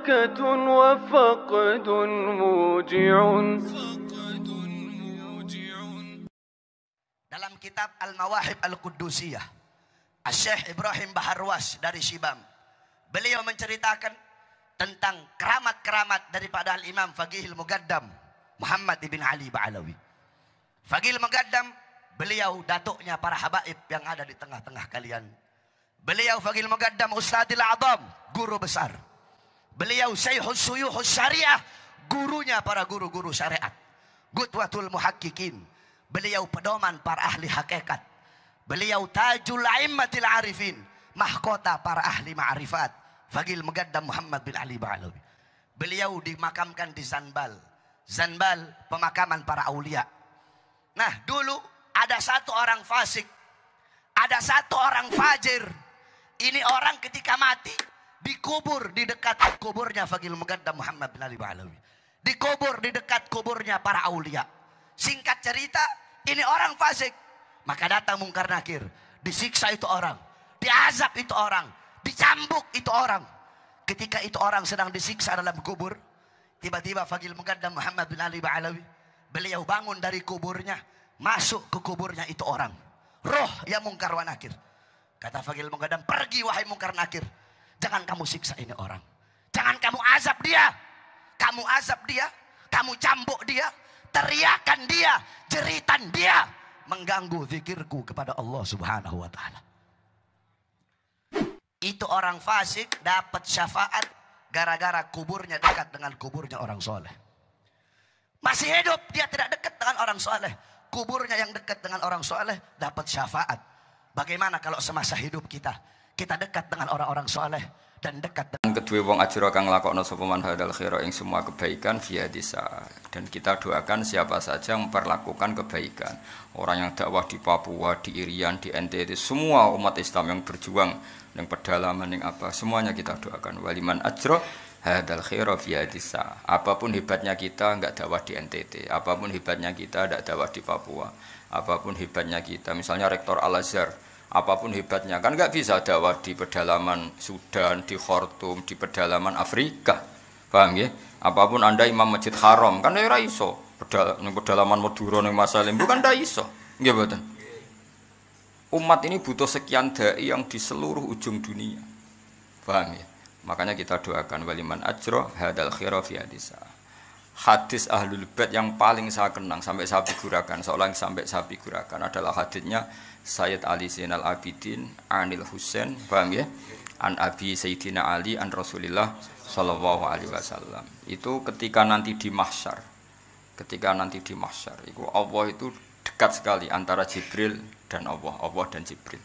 بركة وفقد موجع. Dalam kitab Al-Mawahib Al-Quddusiyah, Syekh Ibrahim Baharwas dari Syibam, beliau menceritakan tentang keramat-keramat daripada Al-Imam Faqihil Muqaddam Muhammad ibn Ali Ba'alawi. Faqihil Muqaddam, beliau datuknya para habaib yang ada di tengah-tengah kalian. Beliau Faqihil Muqaddam Ustadzil A'zam, guru besar. Beliau Syekhus Suyuhus Syariah, gurunya para guru-guru syariat. Qudwatul Muhaqqiqin, beliau pedoman para ahli hakikat. Beliau Tajul A'immatil Arifin, mahkota para ahli ma'rifat. Faqihil Muqaddam Muhammad bin Ali Ba'alawi. Beliau dimakamkan di Zanbal. Zanbal pemakaman para aulia. Nah, dulu ada satu orang fasik, ada satu orang fajir. Ini orang ketika mati dikubur di dekat kuburnya Faqihil Muqaddam Muhammad bin Ali Ba'alawi. Dikubur di dekat kuburnya para aulia. Singkat cerita, ini orang fasik. Maka datang Mungkar Nakir, disiksa itu orang, diazab itu orang, dicambuk itu orang. Ketika itu orang sedang disiksa dalam kubur, tiba-tiba Faqihil Muqaddam Muhammad bin Ali Ba'alawi, beliau bangun dari kuburnya, masuk ke kuburnya itu orang. Roh ya Mungkar wa Nakir. Kata Faqihil Muqaddam, pergi wahai Mungkar Nakir. Jangan kamu siksa ini orang. Jangan kamu azab dia. Kamu azab dia, kamu cambuk dia, teriakan dia, jeritan dia, mengganggu zikirku kepada Allah Subhanahu wa ta'ala. Itu orang fasik dapat syafaat gara-gara kuburnya dekat dengan kuburnya orang soleh. Masih hidup, dia tidak dekat dengan orang soleh. Kuburnya yang dekat dengan orang soleh dapat syafaat. Bagaimana kalau semasa hidup kita dekat dengan orang-orang soleh dan dekat dengan kedua wong ajra kang nglakokno sapa man hadal khaira ing semua kebaikan via disa. Dan kita doakan siapa saja yang memperlakukan kebaikan. Orang yang dakwah di Papua, di Irian, di NTT, semua umat Islam yang berjuang yang pedalaman yang apa, semuanya kita doakan. Waliman ajra hadal khaira via disa. Apapun hebatnya kita enggak dakwah di NTT, apapun hebatnya kita enggak dakwah di Papua, apapun hebatnya kita, misalnya Rektor Al-Azhar, apapun hebatnya, kan nggak bisa dakwah di pedalaman Sudan, di Khartoum, di pedalaman Afrika, paham ya? Apapun Anda imam masjid haram, kan ora iso. Pedalaman Madura ning Masalim, bukan ndak iso, nggih mboten. Umat ini butuh sekian dai yang di seluruh ujung dunia, paham ya? Makanya kita doakan waliman ajro hadal khira fi hadisa. Hadis Ahlul Bait yang paling saya kenang sampai saya figurakan, seolah sampai saya figurakan adalah hadisnya Sayyid Ali Zainal Abidin Anil Husain, paham ya? An Abi Sayyidina Ali an Rasulillah sallallahu alaihi wasallam. Itu ketika nanti di mahsyar. Itu Allah itu dekat sekali antara Jibril dan Allah dan Jibril.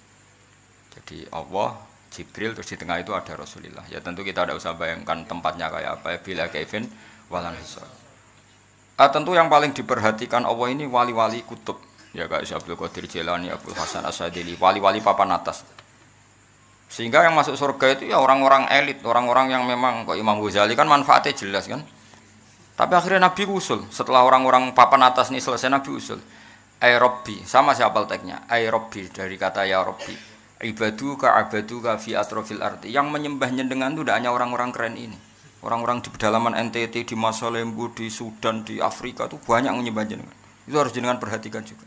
Jadi Allah, Jibril, terus di tengah itu ada Rasulullah. Ya tentu kita tidak usah bayangkan tempatnya kayak apa ya, bila kaifin walan hisab. Tentu yang paling diperhatikan Allah ini wali-wali kutub. Ya kayak Abdul Qadir Jailani, Abdul Hasan Asyadili, wali-wali papan atas. Sehingga yang masuk surga itu ya orang-orang elit, orang-orang yang memang kok Imam Ghazali kan manfaatnya jelas kan. Tapi akhirnya Nabi usul, setelah orang-orang papan atas ini selesai Nabi usul. Ay Rabbi, sama siapa teknya? Ay Rabbi dari kata ya Rabbi. Ibaduka fi atrofil arti. Yang menyembahnya dengan itu tidak hanya orang-orang keren ini. Orang-orang di pedalaman NTT, di Masalembu, di Sudan, di Afrika itu banyak menyembah jenengan. Itu harus jenengan perhatikan juga.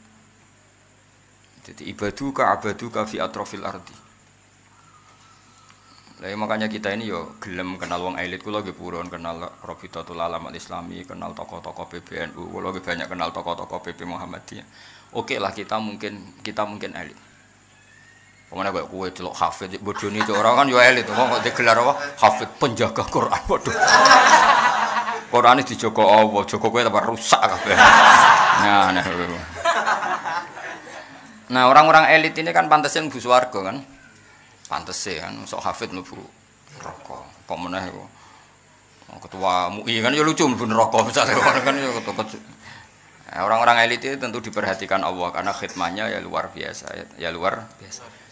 Jadi ibaduka fi atrofil ardi. Lah makanya kita ini yo gelem kenal wong elit, kula nggih purun kenal Rabitatul Alam Al-Islami, kenal tokoh-tokoh PBNU, kula nggih banyak kenal tokoh-tokoh PP Muhammadiyah. Oke lah kita mungkin elit. Pemana kok kowe celok hafid bodoni cok orang kan yo elit, kok digelar apa? Hafid penjaga Quran. Waduh. Quran iki dijogo apa? Jogo kowe tambah rusak kabeh. Nah, orang-orang elit ini kan pantasnya mlebu swarga kan. Pantese kan sok hafid mlebu neraka. Kok meneh kok. Ketua MUI kan ya lucu mlebu neraka misale kan ya ketua. Orang-orang elit itu tentu diperhatikan Allah karena khidmahnya ya luar biasa.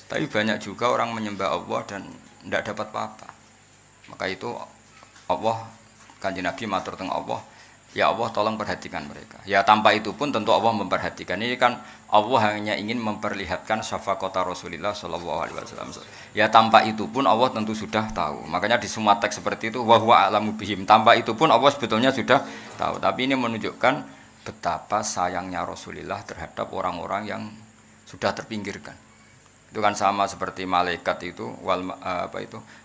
Tapi banyak juga orang menyembah Allah dan tidak dapat apa-apa. Maka itu Allah, Kanjeng Nabi matur teng Allah, Ya Allah tolong perhatikan mereka. Ya tanpa itu pun tentu Allah memperhatikan. Ini kan Allah hanya ingin memperlihatkan syafaqata Rasulullah sallallahu alaihi wasallam. Ya tanpa itu pun Allah tentu sudah tahu. Makanya di semua teks seperti itu wa huwa a'lamu bihim. Tanpa itu pun Allah sebetulnya sudah tahu. Tapi ini menunjukkan betapa sayangnya Rasulullah terhadap orang-orang yang sudah terpinggirkan. Itu kan sama seperti malaikat itu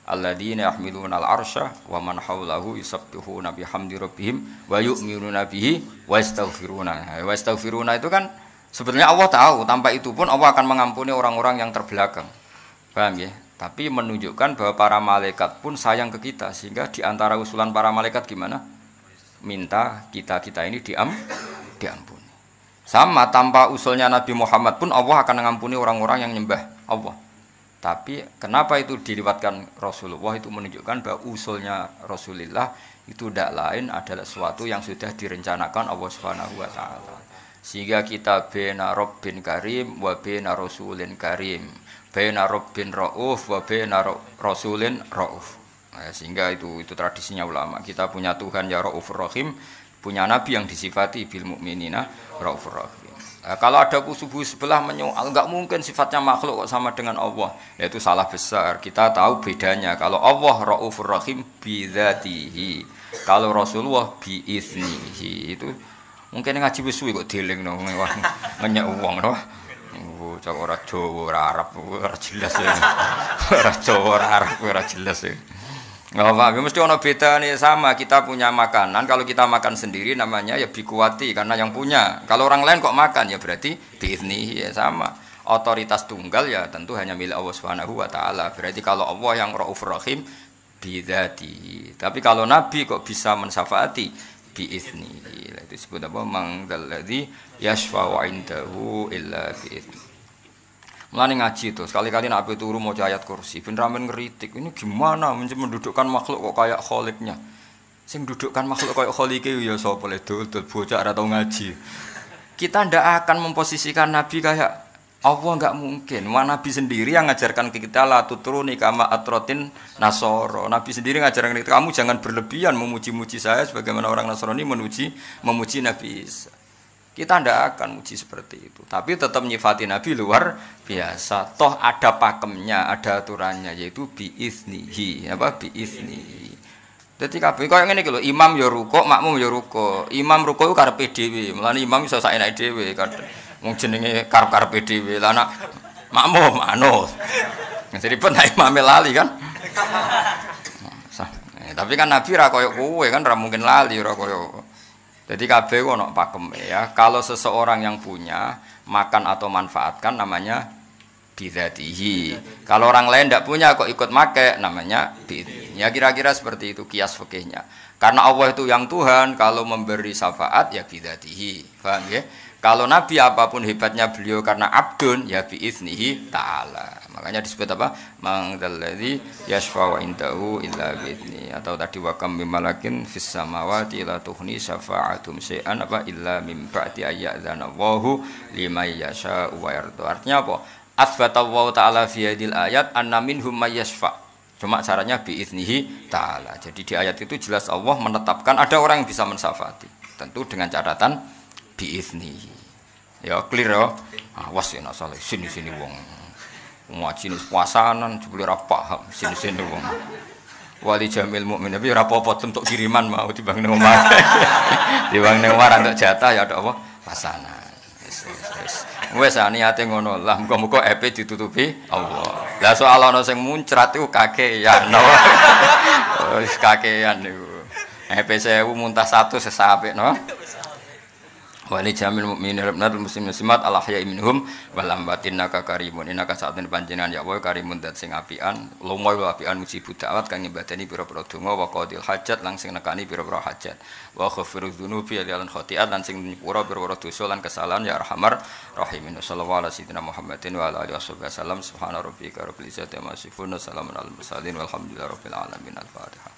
alladzina yahmiluna al-arsya wa man haulahu yusabbihuna bihamdi rabbihim wa yu'minuna bihi wa yastaghfiruna. Wa yastaghfiruna itu kan sebetulnya Allah tahu, tanpa itu pun Allah akan mengampuni orang-orang yang terbelakang. Paham ya? Tapi menunjukkan bahwa para malaikat pun sayang ke kita, sehingga di antara usulan para malaikat gimana? Minta kita-kita ini diampuni. Sama tanpa usulnya Nabi Muhammad pun Allah akan mengampuni orang-orang yang nyembah Allah. Tapi kenapa itu diriwatkan Rasulullah, itu menunjukkan bahwa usulnya Rasulullah itu tidak lain adalah sesuatu yang sudah direncanakan Allah Subhanahu wa taala. Sehingga kita baina Rabbin Karim wa baina Rasulin Karim, baina Rabbin Rauf wa baina Rasulin Rauf. Nah, sehingga itu tradisinya ulama. Kita punya Tuhan ya Raufur Rahim, punya nabi yang disifati bil mukminina Raufur Rahim. Nah, kalau ada kusubu sebelah menyoal, enggak mungkin sifatnya makhluk kok sama dengan Allah. Ya, itu salah besar. Kita tahu bedanya. Kalau Allah Raufur Rahim bidzatihi, kalau Rasulullah biiznihi. Itu mungkin ngaji wis suwi kok dieling no ngenyek wong no. Cak ora Jawa ora Arab ora jelas ya. Ora Jawa ora Arab ora jelas ya. Nggak apa, mesti ono beda nih sama. Kita punya makanan, kalau kita makan sendiri namanya ya bikuati karena yang punya. Kalau orang lain kok makan ya berarti biizni ya sama. Otoritas tunggal ya tentu hanya milik Allah Subhanahu wa taala. Berarti kalau Allah yang Raufur Rahim bidzati. Tapi kalau Nabi kok bisa mensyafaati biizni. Itu disebut apa? Mangdalladzi yashfa'u 'indahu illa biizni. Mulane ngaji itu, sekali-kali nak ape turu maca ayat kursi, ben ramen ngeritik. Ini gimana mendudukkan makhluk kok kayak kholiknya. Sing dudukkan makhluk kayak kholike ya sapa le dul bocah ora tau ngaji. Kita ndak akan memposisikan Nabi kayak Allah, enggak mungkin. Nabi sendiri yang ngajarkan ke kita la tutruni kama atrotin nasoro. Nabi sendiri ngajarkan kita, kamu jangan berlebihan memuji-muji saya sebagaimana orang Nasrani memuji Nabi Isa. Kita tidak akan muji seperti itu, tapi tetap nyifati Nabi luar biasa. Toh ada pakemnya, ada aturannya, yaitu biiznihi. Apa biiznihi? Jadi kabeh koyo ngene iki lho, imam ya rukuk, makmum ya rukuk. Imam rukuk ku karepe dhewe, mulane imam iso sak enake dhewe. Wong jenenge karep-karepe dhewe. Lah anak makmum anut. Jadi pun imam lali kan. Tapi kan Nabi ra koyo kowe kan ra mungkin lali ora koyo. Jadi kabeh ono pakem ya. Kalau seseorang yang punya makan atau manfaatkan namanya bidzatihi. Kalau orang lain tidak punya kok ikut make namanya bidzatihi. Ya kira-kira seperti itu kias fikihnya. Karena Allah itu yang Tuhan, kalau memberi syafaat ya bidzatihi. Paham ya? Kalau Nabi apapun hebatnya beliau karena abdun ya biiznihi ta'ala. Makanya disebut apa? Mangdalladzi yashfa'u 'indahu illa bi'izni. Atau tadi wa kam mim malakin fis samawati la tughni syafa'atum syai'an apa illa mim ba'di ayyadzana Allahu liman yasha'u wa yarda. Artinya apa? Asbata Allah ta'ala fi hadil ayat anna minhum may yashfa'. Cuma caranya biiznihi ta'ala. Jadi di ayat itu jelas Allah menetapkan ada orang yang bisa mensyafaati. Tentu dengan catatan biiznihi. Ya clear ya. Awas ya nak salah sini-sini wong. Ngaji nis puasanan jebule ora paham sini-sini wong. Wali jamil mukmin tapi ora apa-apa untuk kiriman mau dibang nang omah. Dibang nang omah untuk jatah ya ada apa? Pasangan. Wes niate ngono lah muga-muga EP ditutupi Allah. Lah soal ana sing muncrat iku kakean. Wis kakean niku. EP 1000 muntah 100 sesapik no. Wali jamil mukminin rabbil muslimin muslimat al ahya'i minhum wal amwatin naka karimun innaka sa'atun panjenengan ya wa karimun dat sing apian lumoy apian musibut da'wat kang nyebadani pira-pira donga wa qadil hajat lan sing nekani pira-pira hajat wa ghafirudz dzunubi lan khati'at lan sing nyepura pira-pira dosa lan kesalahan ya arhamar rahimin sallallahu alaihi Muhammadin wa ala alihi wasallam subhana rabbika rabbil izzati amma yasifun salamun alal mursalin walhamdulillahi rabbil alamin al-fatihah.